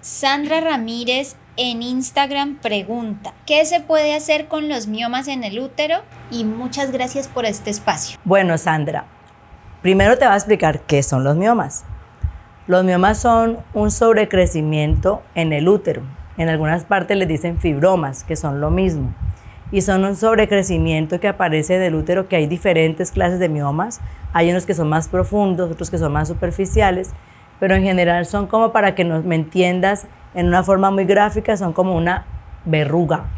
Sandra Ramírez en Instagram pregunta, ¿qué se puede hacer con los miomas en el útero? Y muchas gracias por este espacio. Bueno, Sandra, primero te voy a explicar qué son los miomas. Los miomas son un sobrecrecimiento en el útero. En algunas partes les dicen fibromas, que son lo mismo. Y son un sobrecrecimiento que aparece en el útero, que hay diferentes clases de miomas. Hay unos que son más profundos, otros que son más superficiales, pero en general son como, para que me entiendas en una forma muy gráfica, son como una verruga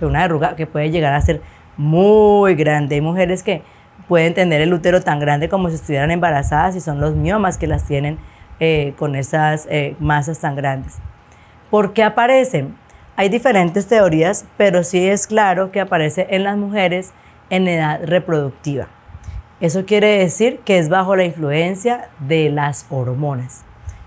que puede llegar a ser muy grande. Hay mujeres que pueden tener el útero tan grande como si estuvieran embarazadas y son los miomas que las tienen con esas masas tan grandes. ¿Por qué aparecen? Hay diferentes teorías, pero sí es claro que aparece en las mujeres en edad reproductiva. Eso quiere decir que es bajo la influencia de las hormonas.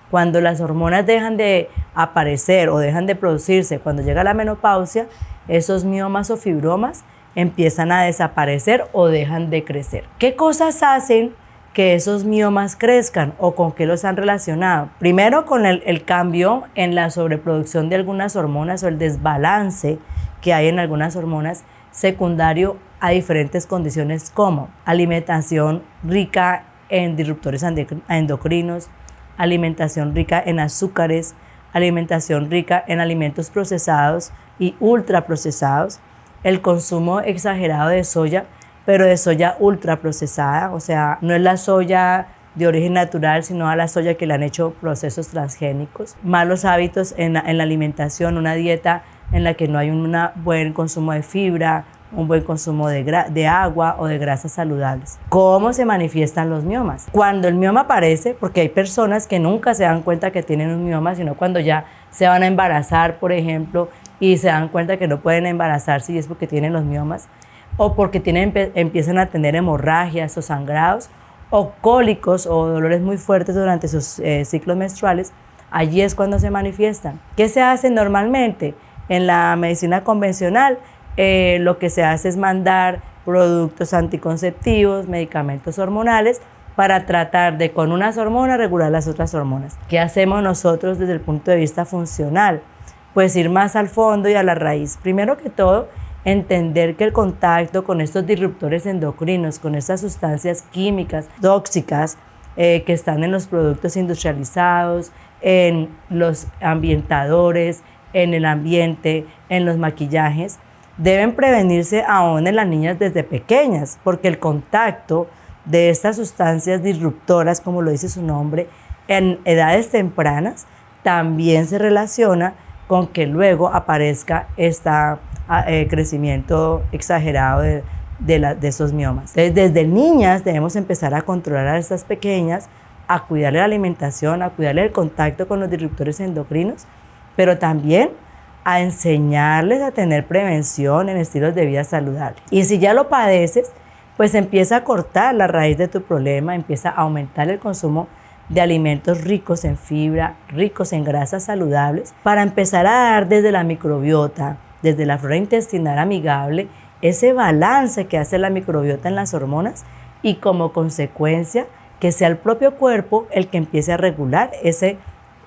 Cuando las hormonas dejan de aparecer o dejan de producirse, cuando llega la menopausia, esos miomas o fibromas empiezan a desaparecer o dejan de crecer. ¿Qué cosas hacen que esos miomas crezcan o con qué los han relacionado? Primero, con el cambio en la sobreproducción de algunas hormonas o el desbalance que hay en algunas hormonas, secundario a diferentes condiciones como alimentación rica en disruptores endocrinos, alimentación rica en azúcares, alimentación rica en alimentos procesados y ultraprocesados, el consumo exagerado de soya, pero de soya ultraprocesada, o sea, no es la soya de origen natural, sino a la soya que le han hecho procesos transgénicos, malos hábitos en la alimentación, una dieta en la que no hay un buen consumo de fibra, un buen consumo de agua o de grasas saludables. ¿Cómo se manifiestan los miomas? Cuando el mioma aparece, porque hay personas que nunca se dan cuenta que tienen un mioma, sino cuando ya se van a embarazar, por ejemplo, y se dan cuenta que no pueden embarazarse y es porque tienen los miomas, o porque empiezan a tener hemorragias o sangrados, o cólicos o dolores muy fuertes durante sus ciclos menstruales. Allí es cuando se manifiestan. ¿Qué se hace normalmente? En la medicina convencional, lo que se hace es mandar productos anticonceptivos, medicamentos hormonales, para tratar de, con unas hormonas, regular las otras hormonas. ¿Qué hacemos nosotros desde el punto de vista funcional? Pues ir más al fondo y a la raíz. Primero que todo, entender que el contacto con estos disruptores endocrinos, con estas sustancias químicas tóxicas que están en los productos industrializados, en los ambientadores, en el ambiente, en los maquillajes, deben prevenirse aún en las niñas desde pequeñas, porque el contacto de estas sustancias disruptoras, como lo dice su nombre, en edades tempranas, también se relaciona con que luego aparezca este crecimiento exagerado de esos miomas. Entonces, desde niñas debemos empezar a controlar a estas pequeñas, a cuidarle la alimentación, a cuidarle el contacto con los disruptores endocrinos, pero también a enseñarles a tener prevención en estilos de vida saludables. Y si ya lo padeces, pues empieza a cortar la raíz de tu problema, empieza a aumentar el consumo de alimentos ricos en fibra, ricos en grasas saludables, para empezar a dar desde la microbiota, desde la flora intestinal amigable, ese balance que hace la microbiota en las hormonas y como consecuencia que sea el propio cuerpo el que empiece a regular ese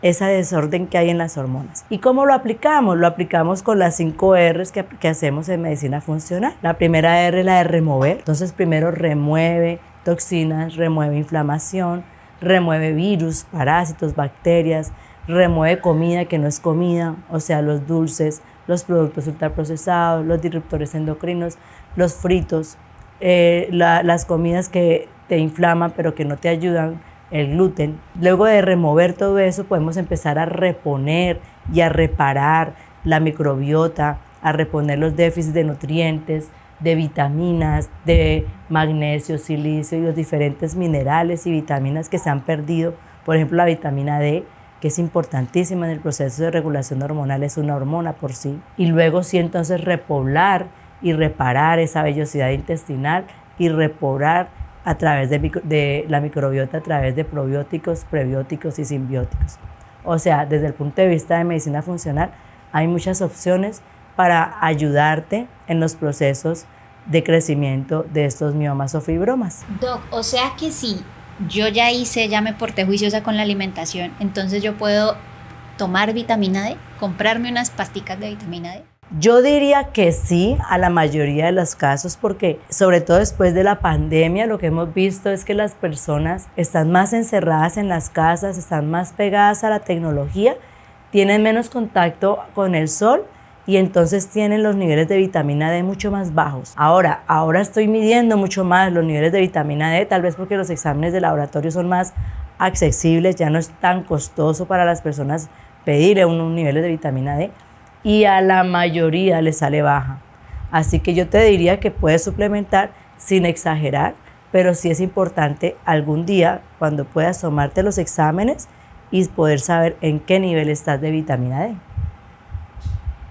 desorden que hay en las hormonas. ¿Y cómo lo aplicamos? Lo aplicamos con las 5 R's que hacemos en medicina funcional. La primera R es la de remover. Entonces primero remueve toxinas, remueve inflamación, remueve virus, parásitos, bacterias, remueve comida que no es comida, o sea, los dulces, los productos ultraprocesados, los disruptores endocrinos, los fritos, las comidas que te inflaman pero que no te ayudan, el gluten. Luego de remover todo eso, podemos empezar a reponer y a reparar la microbiota, a reponer los déficits de nutrientes, de vitaminas, de magnesio, silicio y los diferentes minerales y vitaminas que se han perdido. Por ejemplo, la vitamina D, que es importantísima en el proceso de regulación hormonal, es una hormona por sí. Y luego sí, entonces repoblar y reparar esa vellosidad intestinal y repoblar a través de la microbiota, a través de probióticos, prebióticos y simbióticos. O sea, desde el punto de vista de medicina funcional, hay muchas opciones para ayudarte en los procesos de crecimiento de estos miomas o fibromas. Doc, o sea que sí, yo ya me porté juiciosa con la alimentación, entonces yo puedo tomar vitamina D? ¿Comprarme unas pasticas de vitamina D? Yo diría que sí a la mayoría de los casos, porque sobre todo después de la pandemia lo que hemos visto es que las personas están más encerradas en las casas, están más pegadas a la tecnología, tienen menos contacto con el sol y entonces tienen los niveles de vitamina D mucho más bajos. Ahora estoy midiendo mucho más los niveles de vitamina D, tal vez porque los exámenes de laboratorio son más accesibles, ya no es tan costoso para las personas pedirle unos niveles de vitamina D. Y a la mayoría le sale baja. Así que yo te diría que puedes suplementar sin exagerar, pero sí es importante algún día, cuando puedas tomarte los exámenes y poder saber en qué nivel estás de vitamina D.